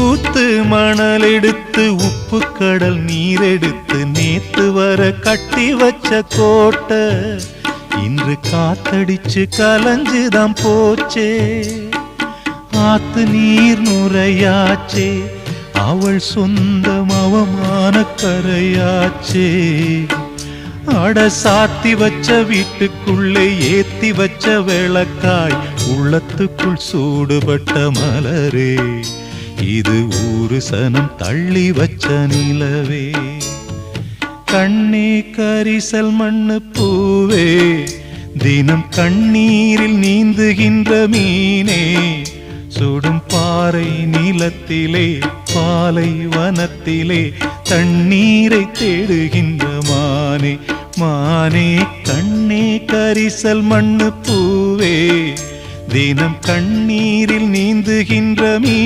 ஊத்து மணல் எடுத்து உப்பு கடல் நீர் எடுத்து நேத்து வர கட்டி வச்ச கோட்டை இன்று காத்தடிச்சு கலஞ்சுதான் போச்சே. ஆத்து நீர் நுரையாச்சே, அவள் சொந்தம் அவமான கரையாச்சே. அட சாத்தி வச்ச வீட்டுக்குள்ளே ஏத்தி வச்ச விளக்காய் உள்ளத்துக்குள் சூடுபட்ட மலரே, இது ஊரு சனம் தள்ளி வச்ச நிலவே. கண்ணே கரிசல் மண்ணு பூவே, தினம் கண்ணீரில் நீந்துகின்ற மீனே, சுடும் பாறை நிலத்திலே பாலை வனத்திலே தண்ணீரை தேடுகின்ற மானே. மானே கண்ணே கரிசல் மண்ணு பூவே, தினம் கண்ணீரில் நீந்துகின்ற மீ